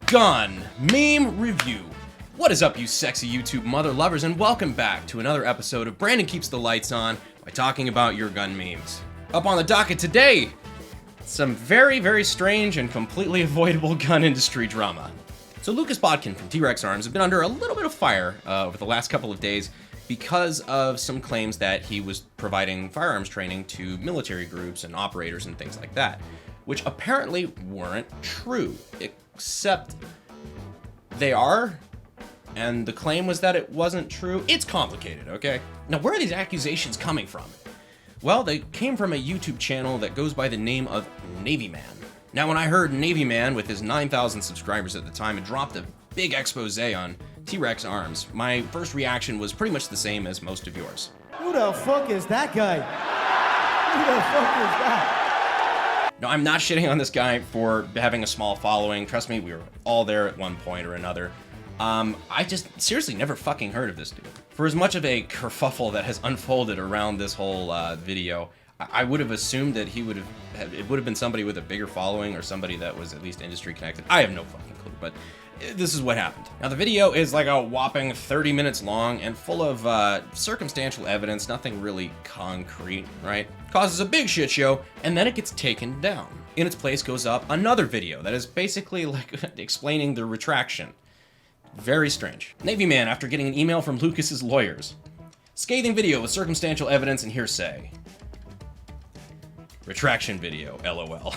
Gun Meme Review. What is up, you sexy YouTube mother lovers, and welcome back to another episode of Brandon Keeps the Lights On by talking about your gun memes. Up on the docket today, some very, very strange and completely avoidable gun industry drama. So Lucas Bodkin from T-Rex Arms has been under a little bit of fire over the last couple of days because of some claims that he was providing firearms training to military groups and operators and things like that, which apparently weren't true, except they are, and the claim was that it wasn't true. It's complicated, okay? Now, where are these accusations coming from? Well, they came from a YouTube channel that goes by the name of Navy Man. Now, when I heard Navy Man with his 9,000 subscribers at the time had dropped a big expose on T-Rex Arms, my first reaction was pretty much the same as most of yours. Who the fuck is that guy? Who the fuck is that? No, I'm not shitting on this guy for having a small following. Trust me, we were all there at one point or another. I just seriously never fucking heard of this dude. For as much of a kerfuffle that has unfolded around this whole video, I would have assumed that it would have been somebody with a bigger following or somebody that was at least industry connected. I have no fucking clue, but this is what happened. Now, the video is like a whopping 30 minutes long and full of circumstantial evidence, nothing really concrete, right? Causes a big shit show, and then it gets taken down. In its place goes up another video that is basically like explaining the retraction. Very strange. Navy Man, after getting an email from Lucas's lawyers. Scathing video with circumstantial evidence and hearsay. Retraction video, LOL.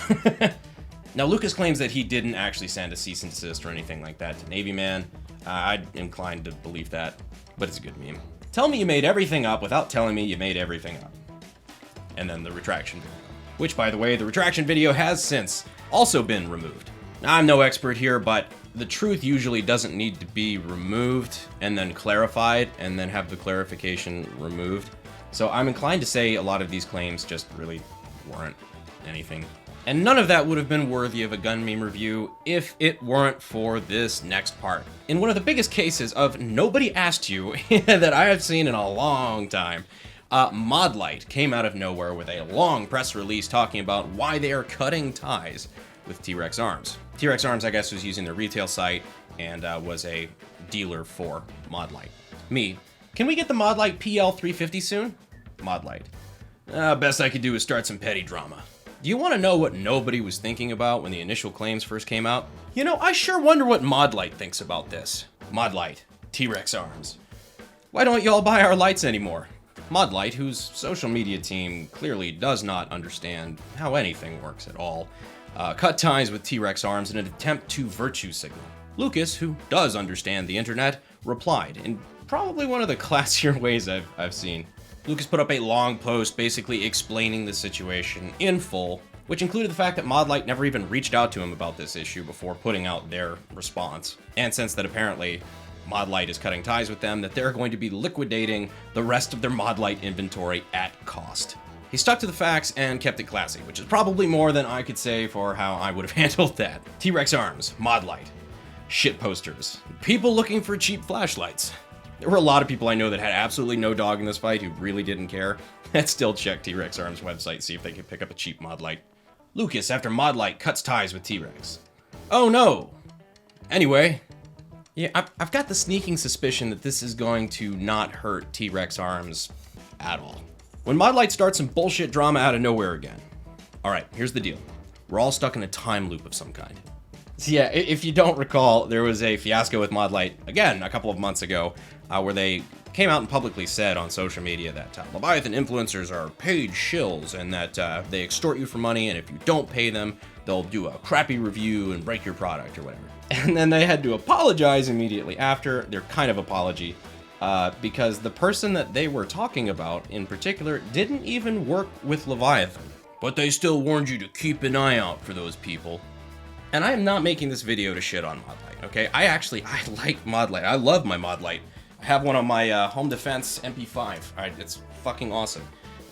Now, Lucas claims that he didn't actually send a cease and desist or anything like that to Navy Man. I'm inclined to believe that, but it's a good meme. Tell me you made everything up without telling me you made everything up. And then the retraction video. Which, by the way, the retraction video has since also been removed. Now, I'm no expert here, but the truth usually doesn't need to be removed and then clarified and then have the clarification removed. So I'm inclined to say a lot of these claims just really weren't anything. And none of that would have been worthy of a gun meme review if it weren't for this next part. In one of the biggest cases of nobody asked you that I have seen in a long time, Modlight came out of nowhere with a long press release talking about why they are cutting ties with T-Rex Arms. T-Rex Arms, I guess, was using their retail site and was a dealer for Modlight. Can we get the Modlight PL350 soon? Modlight. Best I could do is start some petty drama. Do you want to know what nobody was thinking about when the initial claims first came out? You know, I sure wonder what Modlight thinks about this. Modlight, T-Rex Arms. Why don't y'all buy our lights anymore? Modlight, whose social media team clearly does not understand how anything works at all, cut ties with T-Rex Arms in an attempt to virtue signal. Lucas, who does understand the internet, replied in probably one of the classier ways I've seen. Lucas put up a long post basically explaining the situation in full, which included the fact that Modlight never even reached out to him about this issue before putting out their response. And since that apparently Modlight is cutting ties with them, that they're going to be liquidating the rest of their Modlight inventory at cost. He stuck to the facts and kept it classy, which is probably more than I could say for how I would have handled that. T-Rex Arms, Modlight, shit posters, people looking for cheap flashlights. There were a lot of people I know that had absolutely no dog in this fight who really didn't care, and still checked T-Rex Arms' website, see if they could pick up a cheap Modlight. Lucas, after Modlight cuts ties with T-Rex. Oh no! Anyway, yeah, I've got the sneaking suspicion that this is going to not hurt T-Rex Arms at all. When Modlight starts some bullshit drama out of nowhere again. Alright, here's the deal. We're all stuck in a time loop of some kind. So yeah, if you don't recall, there was a fiasco with Modlight, again, a couple of months ago, where they came out and publicly said on social media that Leviathan influencers are paid shills and that they extort you for money, and if you don't pay them, they'll do a crappy review and break your product or whatever. And then they had to apologize immediately after their kind of apology, because the person that they were talking about in particular didn't even work with Leviathan. But they still warned you to keep an eye out for those people. And I am not making this video to shit on Modlight, okay? I like Modlight. I love my Modlight. I have one on my home defense MP5. It's fucking awesome.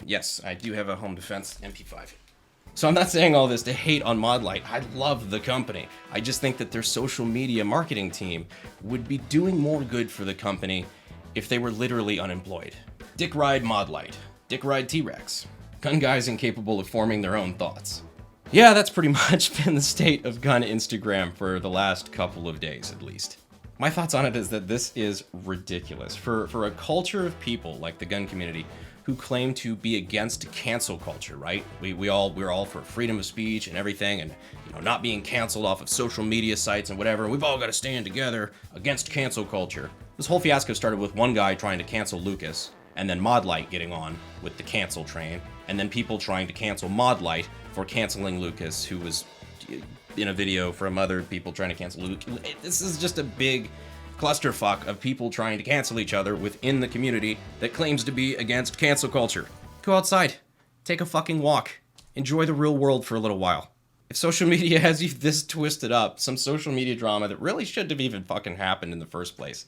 Yes, I do have a home defense MP5. So I'm not saying all this to hate on Modlight. I love the company. I just think that their social media marketing team would be doing more good for the company if they were literally unemployed. Dick ride Modlight. Dick ride T-Rex. Gun guys incapable of forming their own thoughts. Yeah, that's pretty much been the state of gun Instagram for the last couple of days, at least. My thoughts on it is that this is ridiculous. For a culture of people like the gun community who claim to be against cancel culture, right? We're all for freedom of speech and everything, and not being canceled off of social media sites and whatever. We've all got to stand together against cancel culture. This whole fiasco started with one guy trying to cancel Lucas, and then Modlight getting on with the cancel train, and then people trying to cancel Modlight for canceling Lucas, who was in a video from other people trying to cancel Lucas. This is just a big clusterfuck of people trying to cancel each other within the community that claims to be against cancel culture. Go outside, take a fucking walk, enjoy the real world for a little while. If social media has you this twisted up, some social media drama that really shouldn't have even fucking happened in the first place,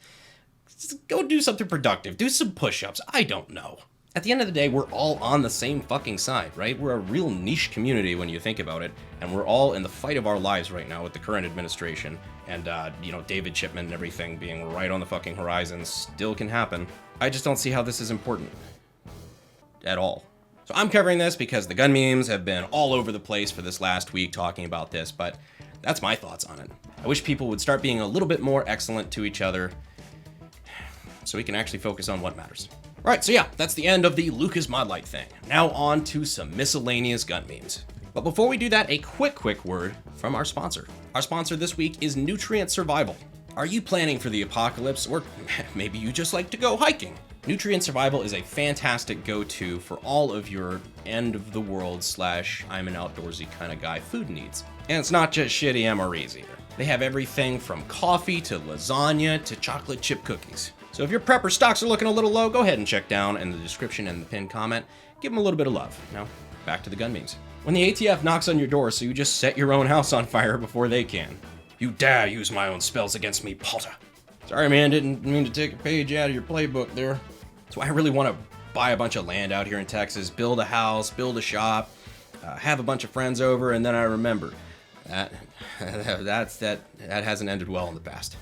just go do something productive, do some push-ups, I don't know. At the end of the day, we're all on the same fucking side, right? We're a real niche community when you think about it, and we're all in the fight of our lives right now with the current administration, and, David Chipman and everything being right on the fucking horizon still can happen. I just don't see how this is important. At all. So I'm covering this because the gun memes have been all over the place for this last week talking about this, but that's my thoughts on it. I wish people would start being a little bit more excellent to each other so we can actually focus on what matters. Alright, so yeah, that's the end of the Lucas Modlight thing. Now on to some miscellaneous gun memes. But before we do that, a quick word from our sponsor. Our sponsor this week is Nutrient Survival. Are you planning for the apocalypse, or maybe you just like to go hiking? Nutrient Survival is a fantastic go-to for all of your end-of-the-world / I'm an outdoorsy kind of guy food needs. And it's not just shitty MREs either. They have everything from coffee to lasagna to chocolate chip cookies. So if your prepper stocks are looking a little low, go ahead and check down in the description and the pinned comment. Give them a little bit of love. Now, back to the gun memes. When the ATF knocks on your door, so you just set your own house on fire before they can. You dare use my own spells against me, Potter. Sorry, man, didn't mean to take a page out of your playbook there. That's why I really want to buy a bunch of land out here in Texas, build a house, build a shop, have a bunch of friends over, and then I remember that hasn't ended well in the past.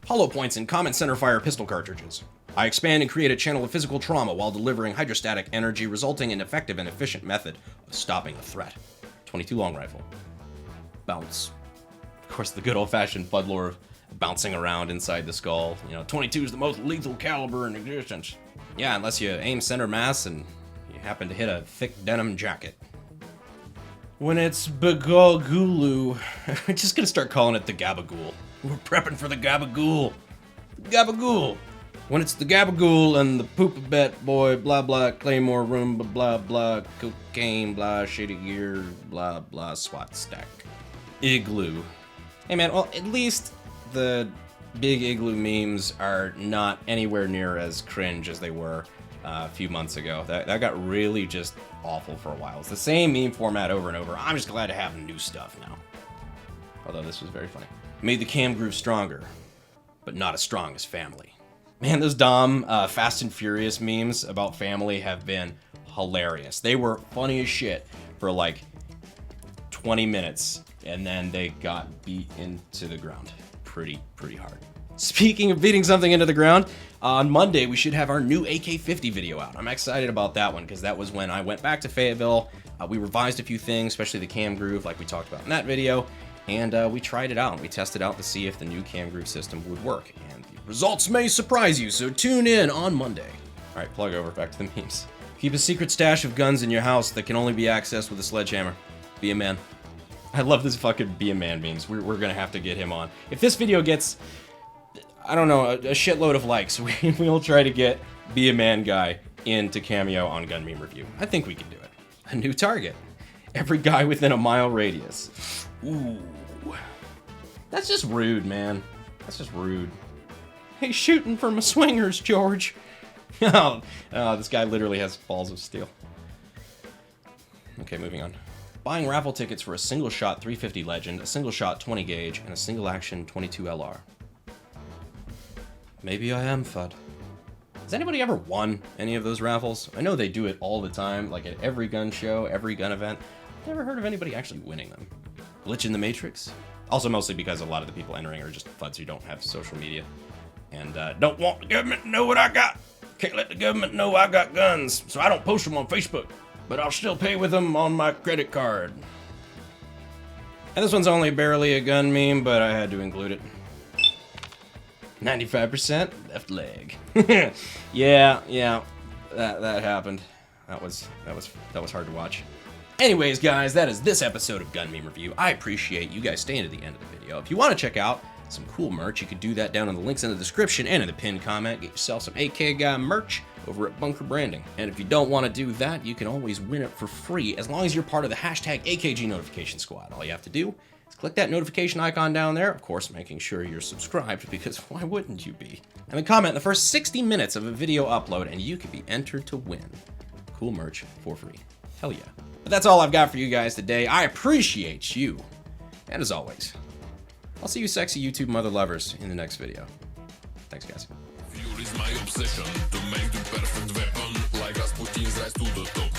Hollow points and comment center fire pistol cartridges. I expand and create a channel of physical trauma while delivering hydrostatic energy, resulting in effective and efficient method of stopping a threat. 22 long rifle. Bounce. Of course, the good old-fashioned Bud lore of bouncing around inside the skull. 22 is the most lethal caliber in existence. Yeah, unless you aim center mass and you happen to hit a thick denim jacket. When it's Bagagulu, we're just gonna start calling it the Gabagool. We're prepping for the Gabagool. Gabagool. When it's the Gabagool and the Poop-a-Bet boy, blah blah, Claymore room, blah blah, cocaine, blah, shady gear, blah blah, SWAT stack. Igloo. Hey man, well, at least the big igloo memes are not anywhere near as cringe as they were a few months ago. That got really just awful for a while. It's the same meme format over and over. I'm just glad to have new stuff now. Although this was very funny. Made the cam groove stronger, but not as strong as family. Man, those dumb Fast and Furious memes about family have been hilarious. They were funny as shit for like 20 minutes, and then they got beat into the ground pretty hard. Speaking of beating something into the ground, on Monday we should have our new AK-50 video out. I'm excited about that one because that was when I went back to Fayetteville. We revised a few things, especially the cam groove like we talked about in that video, and we tried it out. We tested out to see if the new cam groove system would work, and the results may surprise you, so tune in on Monday. All right, plug over, back to the memes. Keep a secret stash of guns in your house that can only be accessed with a sledgehammer. Be a man. I love this fucking be a man memes. We're gonna have to get him on. If this video gets, I don't know, a shitload of likes, we'll try to get be a man guy into cameo on Gun Meme Review. I think we can do it. A new target. Every guy within a mile radius. Ooh. That's just rude, man. That's just rude. Hey, shooting for my swingers, George. Oh, this guy literally has balls of steel. Okay, moving on. Buying raffle tickets for a single shot 350 Legend, a single shot 20 gauge, and a single action 22 LR. Maybe I am FUD. Has anybody ever won any of those raffles? I know they do it all the time, like at every gun show, every gun event. I've never heard of anybody actually winning them. Glitch in the Matrix? Also mostly because a lot of the people entering are just FUDs who don't have social media and don't want the government to know what I got. Can't let the government know I got guns, so I don't post them on Facebook. but I'll still pay with them on my credit card. And this one's only barely a gun meme, but I had to include it. 95% left leg. yeah, that happened. That was hard to watch. Anyways, guys, that is this episode of Gun Meme Review. I appreciate you guys staying to the end of the video. If you want to check out some cool merch, you can do that down in the links in the description and in the pinned comment. Get yourself some AK Guy merch over at Bunker Branding. And if you don't want to do that, you can always win it for free as long as you're part of the hashtag AKG notification squad. All you have to do is click that notification icon down there, of course making sure you're subscribed, because why wouldn't you be? And then comment in the first 60 minutes of a video upload and you could be entered to win cool merch for free. Hell yeah. But that's all I've got for you guys today. I appreciate you. And as always, I'll see you sexy YouTube mother lovers in the next video. Thanks, guys. Fuel is my obsession to make the perfect weapon. Like Rasputin's rise to the top.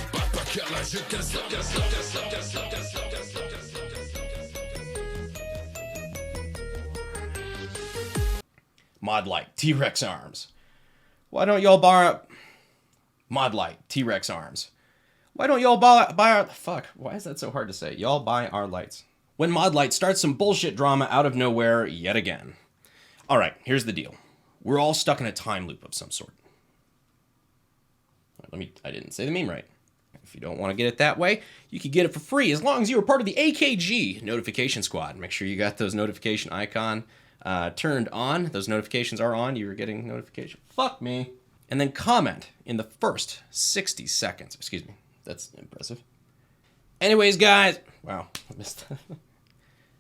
Modlight, T-Rex arms. Why don't y'all buy Modlight, T-Rex arms? Why don't y'all buy our... Fuck, why is that so hard to say? Y'all buy our lights. When Modlight starts some bullshit drama out of nowhere yet again. Alright, here's the deal. We're all stuck in a time loop of some sort. I didn't say the meme right. If you don't want to get it that way, you can get it for free as long as you are part of the AKG notification squad. Make sure you got those notification icon turned on. Those notifications are on. You're getting notification. Fuck me. And then comment in the first 60 seconds. Excuse me. That's impressive. Anyways, guys. Wow. I missed that.